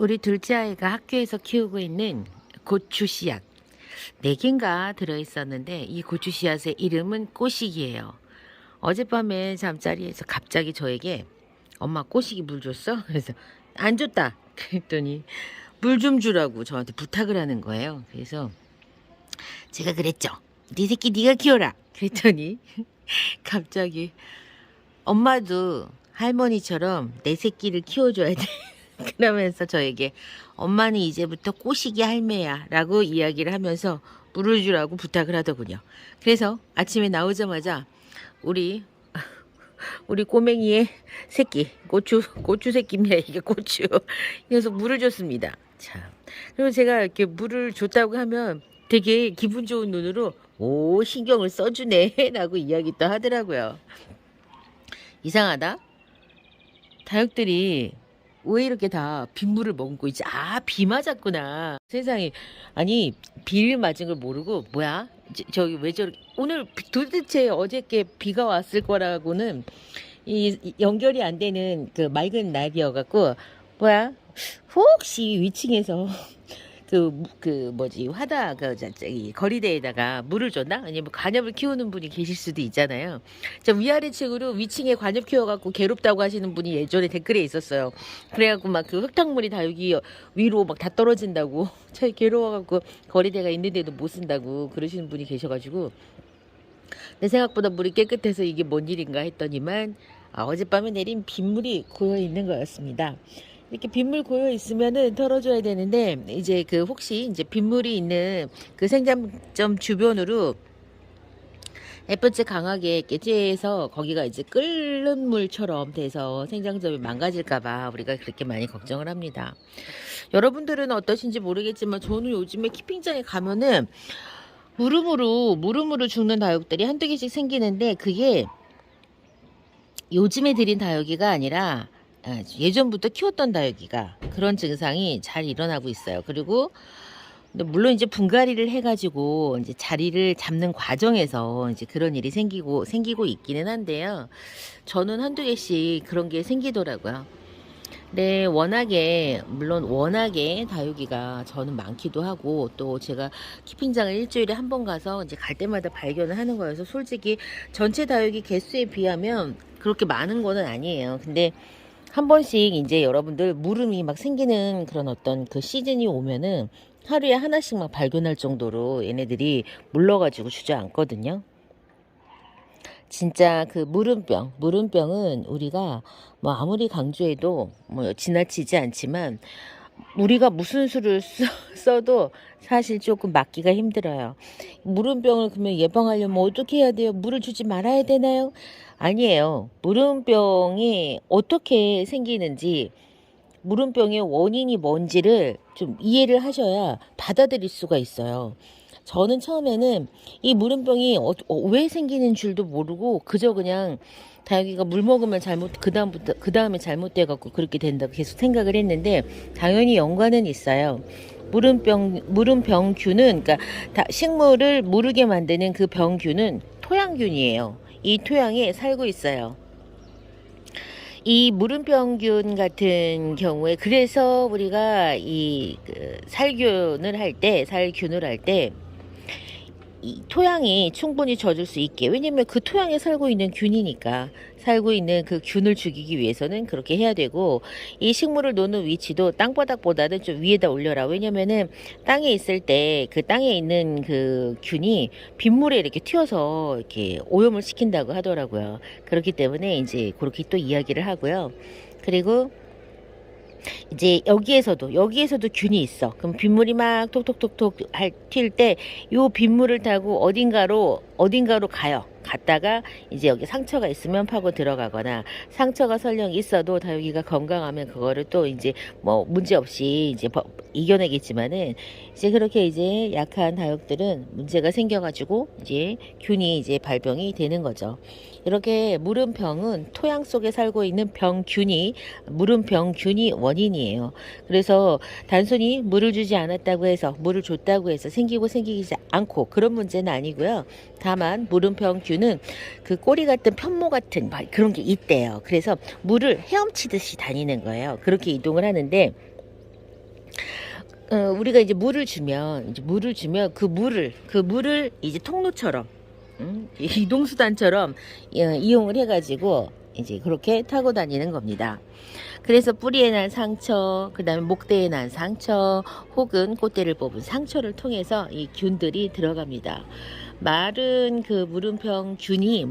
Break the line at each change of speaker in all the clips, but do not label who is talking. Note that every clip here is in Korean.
우리 둘째 아이가 학교에서 키우고 있는 고추 씨앗 4개인가 들어있었는데 이 고추 씨앗의 이름은 꼬시기예요. 어젯밤에 잠자리에서 갑자기 저에게 엄마 꼬시기 물 줬어? 그래서 안 줬다 그랬더니 물 좀 주라고 저한테 부탁을 하는 거예요. 그래서 제가 그랬죠. 네 새끼 네가 키워라 그랬더니 갑자기 엄마도 할머니처럼 내 새끼를 키워줘야 돼 그러면서 저에게 엄마는 이제부터 꼬시기 할매야 라고 이야기를 하면서 물을 주라고 부탁을 하더군요. 그래서 아침에 나오자마자 우리 꼬맹이의 새끼 고추 새끼입니다. 이게 고추. 그래서 물을 줬습니다. 참. 그리고 제가 이렇게 물을 줬다고 하면 되게 기분 좋은 눈으로 오 신경을 써주네 라고 이야기 또 하더라고요. 이상하다. 다육들이 왜 이렇게 다 빗물을 머금고 있지? 아, 비 맞았구나. 세상에. 아니, 비를 맞은 걸 모르고, 뭐야? 저기 왜 저렇게, 오늘 도대체 어저께 비가 왔을 거라고는 연결이 안 되는 그 맑은 날이어갖고, 뭐야? 혹시 위층에서 화다, 저기, 거리대에다가 물을 줬나? 아니면 관엽을 키우는 분이 계실 수도 있잖아요. 저 위아래층으로 위층에 관엽 키워갖고 괴롭다고 하시는 분이 예전에 댓글에 있었어요. 그래갖고 막 그 흙탕물이 다 여기 위로 막 다 떨어진다고. 저 괴로워갖고 거리대가 있는데도 못 쓴다고 그러시는 분이 계셔가지고. 내 생각보다 물이 깨끗해서 이게 뭔 일인가 했더니만, 어젯밤에 내린 빗물이 고여 있는 거였습니다. 이렇게 빗물 고여 있으면은 털어줘야 되는데 이제 그 혹시 이제 빗물이 있는 그 생장점 주변으로 햇볕을 강하게 깨지해서 거기가 이제 끓는 물처럼 돼서 생장점이 망가질까봐 우리가 그렇게 많이 걱정을 합니다. 여러분들은 어떠신지 모르겠지만 저는 요즘에 키핑장에 가면은 무름으로 죽는 다육들이 한두 개씩 생기는데 그게 요즘에 들인 다육이가 아니라 예전부터 키웠던 다육이가 그런 증상이 잘 일어나고 있어요. 그리고 물론 이제 분갈이를 해가지고 이제 자리를 잡는 과정에서 이제 그런 일이 생기고 있기는 한데요. 저는 한두 개씩 그런 게 생기더라고요. 네, 워낙에 다육이가 저는 많기도 하고 또 제가 키핑장을 일주일에 한 번 가서 이제 갈 때마다 발견을 하는 거여서 솔직히 전체 다육이 개수에 비하면 그렇게 많은 거는 아니에요. 근데 한 번씩 이제 여러분들 물음이 막 생기는 그런 어떤 그 시즌이 오면은 하루에 하나씩 막 발견할 정도로 얘네들이 물러가지고 주저앉거든요. 진짜 그 물음병은 우리가 뭐 아무리 강조해도 뭐 지나치지 않지만 우리가 무슨 수를 써도 사실 조금 막기가 힘들어요. 물음병을 그러면 예방하려면 어떻게 해야 돼요? 물을 주지 말아야 되나요? 아니에요. 물음병이 어떻게 생기는지, 물음병의 원인이 뭔지를 좀 이해를 하셔야 받아들일 수가 있어요. 저는 처음에는 이 물음병이 왜 생기는 줄도 모르고 그냥 다육이가 물 먹으면 그 다음에 잘못돼갖고 그렇게 된다고 계속 생각을 했는데 당연히 연관은 있어요. 물음병균은 그러니까 식물을 무르게 만드는 그 병균은 토양균이에요. 이 토양에 살고 있어요. 이 물음병균 같은 경우에 그래서 우리가 살균을 할 때 이 토양이 충분히 젖을 수 있게, 왜냐면 그 토양에 살고 있는 균이니까 살고 있는 그 균을 죽이기 위해서는 그렇게 해야 되고, 이 식물을 놓는 위치도 땅바닥보다는 좀 위에다 올려라. 왜냐면은 땅에 있을 때 그 땅에 있는 그 균이 빗물에 이렇게 튀어서 이렇게 오염을 시킨다고 하더라고요. 그렇기 때문에 이제 그렇게 또 이야기를 하고요. 그리고 이제 여기에서도 균이 있어. 그럼 빗물이 막 톡톡톡톡 튈 때 요 빗물을 타고 어딘가로 가요. 갔다가 이제 여기 상처가 있으면 파고 들어가거나, 상처가 설령 있어도 다육이가 건강하면 그거를 또 이제 뭐 문제 없이 이제 이겨내겠지만은, 이제 그렇게 이제 약한 다육들은 문제가 생겨가지고 이제 균이 이제 발병이 되는 거죠. 이렇게 물음병은 토양 속에 살고 있는 물음병균이 원인이에요. 그래서 단순히 물을 주지 않았다고 해서, 물을 줬다고 해서 생기지 않고 그런 문제는 아니고요. 다만 물음병균은 그 꼬리 같은 편모 같은 그런 게 있대요. 그래서 물을 헤엄치듯이 다니는 거예요. 그렇게 이동을 하는데 우리가 이제 물을 주면 그 물을 이제 통로처럼, 이동수단처럼 이용을 해가지고 이제 그렇게 타고 다니는 겁니다. 그래서 뿌리에 난 상처, 그 다음에 목대에 난 상처, 혹은 꽃대를 뽑은 상처를 통해서 이 균들이 들어갑니다. 마른 그 물음병균이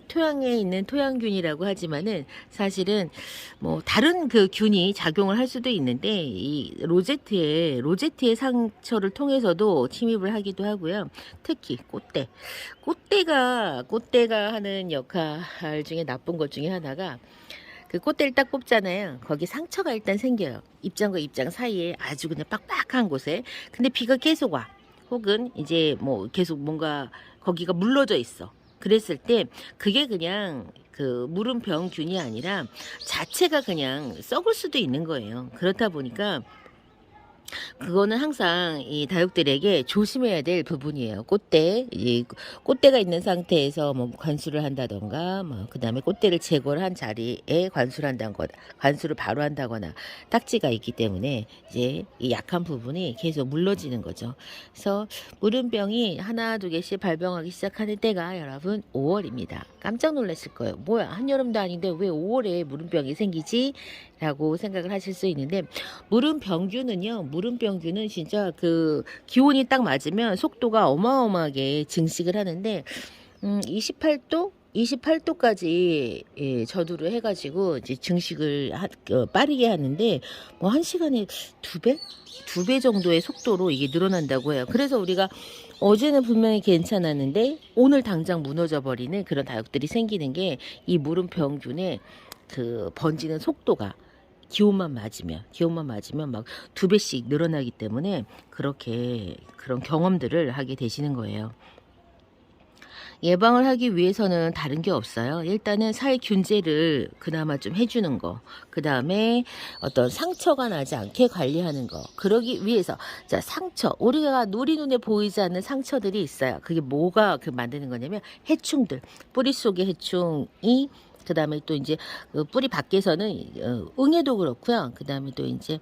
토양에 있는 토양균이라고 하지만은 사실은 뭐 다른 그 균이 작용을 할 수도 있는데, 이 로제트의 상처를 통해서도 침입을 하기도 하고요. 특히 꽃대가 하는 역할 중에 나쁜 것 중에 하나가, 그 꽃대를 딱 뽑잖아요. 거기 상처가 일단 생겨요. 입장과 입장 사이에 아주 그냥 빡빡한 곳에. 근데 비가 계속 와. 혹은 이제 뭐 계속 뭔가 거기가 물러져 있어. 그랬을 때 그게 그냥 그 물음병균이 아니라 자체가 그냥 썩을 수도 있는 거예요. 그렇다 보니까 그거는 항상 이 다육들에게 조심해야 될 부분이에요. 꽃대가 있는 상태에서 뭐 관수를 한다던가, 뭐 그다음에 꽃대를 제거를 한 자리에 관수를 바로 한다거나, 딱지가 있기 때문에 이제 이 약한 부분이 계속 물러지는 거죠. 그래서 물음병이 하나 두 개씩 발병하기 시작하는 때가 여러분 5월입니다. 깜짝 놀랐을 거예요. 뭐야, 한여름도 아닌데 왜 5월에 물음병이 생기지? 라고 생각을 하실 수 있는데, 물음병균은 진짜 그 기온이 딱 맞으면 속도가 어마어마하게 증식을 하는데, 28도까지 저두를 해가지고 이제 증식을 빠르게 하는데, 뭐 한 시간에 두 배 정도의 속도로 이게 늘어난다고 해요. 그래서 우리가 어제는 분명히 괜찮았는데 오늘 당장 무너져 버리는 그런 다육들이 생기는 게, 이 물음병균의 그 번지는 속도가 기온만 맞으면 막 두 배씩 늘어나기 때문에 그렇게 그런 경험들을 하게 되시는 거예요. 예방을 하기 위해서는 다른 게 없어요. 일단은 살균제를 그나마 좀 해주는 거, 그 다음에 어떤 상처가 나지 않게 관리하는 거. 그러기 위해서, 자, 우리가 우리 눈에 보이지 않는 상처들이 있어요. 그게 뭐가 만드는 거냐면 해충들, 뿌리 속의 해충이, 그 다음에 또 이제 뿌리 밖에서는 응애도 그렇고요. 그 다음에 또 이제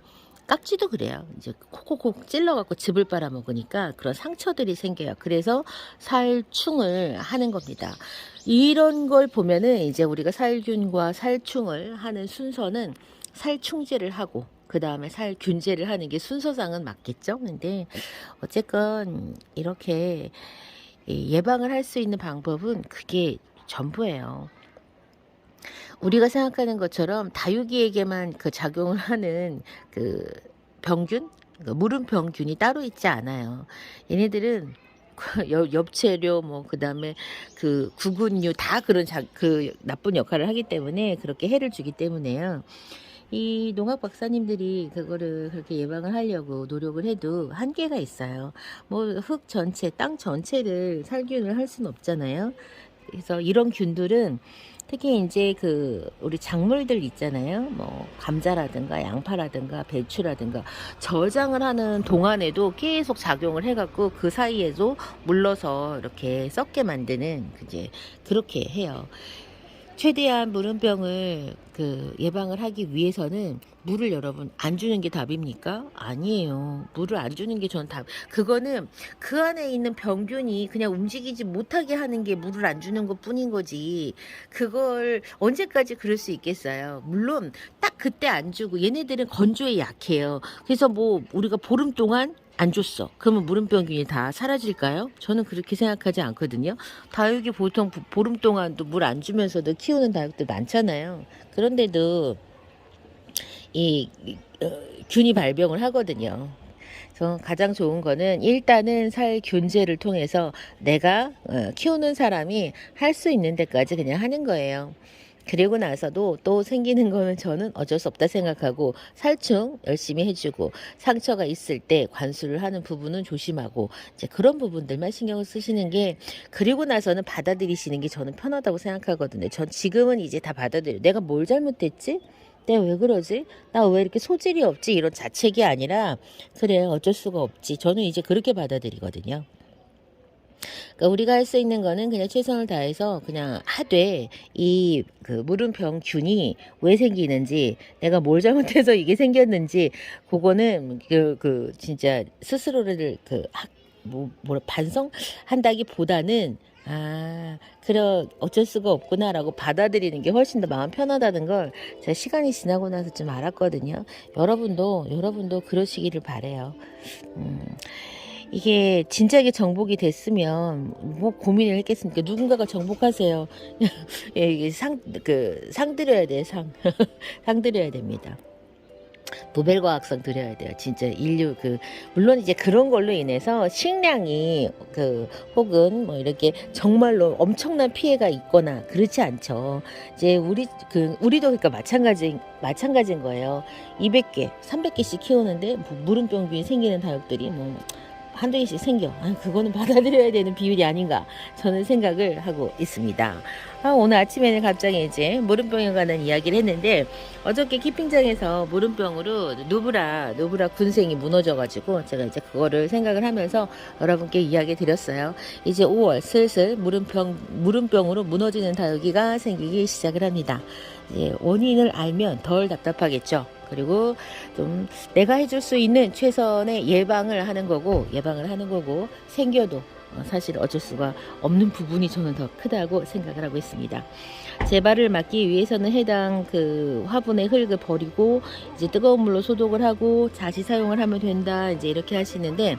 깍지도 그래요. 이제 콕콕콕 찔러갖고 즙을 빨아먹으니까 그런 상처들이 생겨요. 그래서 살충을 하는 겁니다. 이런 걸 보면은 이제 우리가 살균과 살충을 하는 순서는 살충제를 하고 그 다음에 살균제를 하는 게 순서상은 맞겠죠. 근데 어쨌건 이렇게 예방을 할 수 있는 방법은 그게 전부예요. 우리가 생각하는 것처럼 다육이에게만 그 작용을 하는 그 병균, 그 물음병균이 따로 있지 않아요. 얘네들은 엽채류, 뭐 그다음에 그 구근류 다 그 나쁜 역할을 하기 때문에, 그렇게 해를 주기 때문에요. 이 농학 박사님들이 그거를 그렇게 예방을 하려고 노력을 해도 한계가 있어요. 뭐 흙 전체, 땅 전체를 살균을 할 수는 없잖아요. 그래서 이런 균들은 특히 이제 그 우리 작물들 있잖아요. 뭐 감자라든가 양파라든가 배추라든가 저장을 하는 동안에도 계속 작용을 해갖고 그 사이에도 물러서 이렇게 썩게 만드는, 이제 그렇게 해요. 최대한 물음병을 예방을 하기 위해서는 물을 여러분 안 주는 게 답입니까? 아니에요. 물을 안 주는 게 전 답. 그거는 그 안에 있는 병균이 그냥 움직이지 못하게 하는 게 물을 안 주는 것 뿐인 거지. 그걸 언제까지 그럴 수 있겠어요. 물론 딱 그때 안 주고, 얘네들은 건조에 약해요. 그래서 뭐 우리가 보름 동안 안 줬어. 그러면 물음병균이 다 사라질까요? 저는 그렇게 생각하지 않거든요. 다육이 보통 보름 동안도 물 안 주면서도 키우는 다육들 많잖아요. 그런데도 균이 발병을 하거든요. 그래서 가장 좋은 거는 일단은 살균제를 통해서 내가 키우는 사람이 할 수 있는 데까지 그냥 하는 거예요. 그리고 나서도 또 생기는 거는 저는 어쩔 수 없다 생각하고, 살충 열심히 해주고, 상처가 있을 때 관수를 하는 부분은 조심하고, 이제 그런 부분들만 신경을 쓰시는 게, 그리고 나서는 받아들이시는 게 저는 편하다고 생각하거든요. 전 지금은 이제 다 받아들여요. 내가 뭘 잘못했지? 내가 왜 그러지? 나 왜 이렇게 소질이 없지? 이런 자책이 아니라, 그래, 어쩔 수가 없지. 저는 이제 그렇게 받아들이거든요. 그러니까 우리가 할 수 있는 거는 그냥 최선을 다해서 그냥 하되 이 그 물음병균이 왜 생기는지 내가 뭘 잘못해서 이게 생겼는지 그거는 진짜 스스로를 뭐라 반성한다기보다는 그래 어쩔 수가 없구나라고 받아들이는 게 훨씬 더 마음 편하다는 걸 제가 시간이 지나고 나서 좀 알았거든요. 여러분도 그러시기를 바래요. 이게 진작에 정복이 됐으면 뭐 고민을 했겠습니까? 누군가가 정복하세요. 예, 이게 상 드려야 돼, 상. 상 드려야 됩니다. 노벨과학상 드려야 돼요. 진짜 인류 물론 이제 그런 걸로 인해서 식량이 혹은 뭐 이렇게 정말로 엄청난 피해가 있거나 그렇지 않죠. 이제 우리도 그러니까 마찬가지인 거예요. 200개, 300개씩 키우는데 물음병균이 생기는 다육들이 뭐 한두 개씩 생겨. 그거는 받아들여야 되는 비율이 아닌가 저는 생각을 하고 있습니다. 오늘 아침에는 갑자기 이제 물음병에 관한 이야기를 했는데 어저께 키핑장에서 물음병으로 누브라 군생이 무너져가지고 제가 이제 그거를 생각을 하면서 여러분께 이야기 드렸어요. 이제 5월 슬슬 물음병으로 무너지는 다육이가 생기기 시작을 합니다. 이제 원인을 알면 덜 답답하겠죠. 그리고 좀 내가 해줄 수 있는 최선의 예방을 하는 거고 생겨도 사실 어쩔 수가 없는 부분이 저는 더 크다고 생각을 하고 있습니다. 재발을 막기 위해서는 해당 화분의 흙을 버리고 이제 뜨거운 물로 소독을 하고 다시 사용을 하면 된다 이제 이렇게 하시는데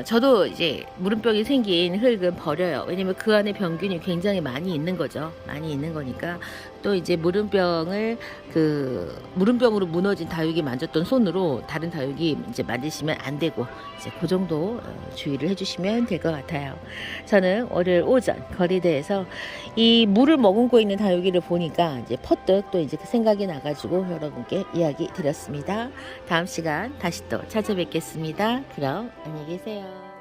저도 이제 물음병이 생긴 흙은 버려요. 왜냐면 그 안에 병균이 굉장히 많이 있는 거죠. 많이 있는 거니까. 또 이제 물음병으로 무너진 다육이 만졌던 손으로 다른 다육이 이제 만지시면 안 되고, 이제 그 정도 주의를 해주시면 될 것 같아요. 저는 월요일 오전 거리대에서 이 물을 머금고 있는 다육이를 보니까 이제 퍼뜩 또 이제 그 생각이 나가지고 여러분께 이야기 드렸습니다. 다음 시간 다시 또 찾아뵙겠습니다. 그럼 안녕히 계세요.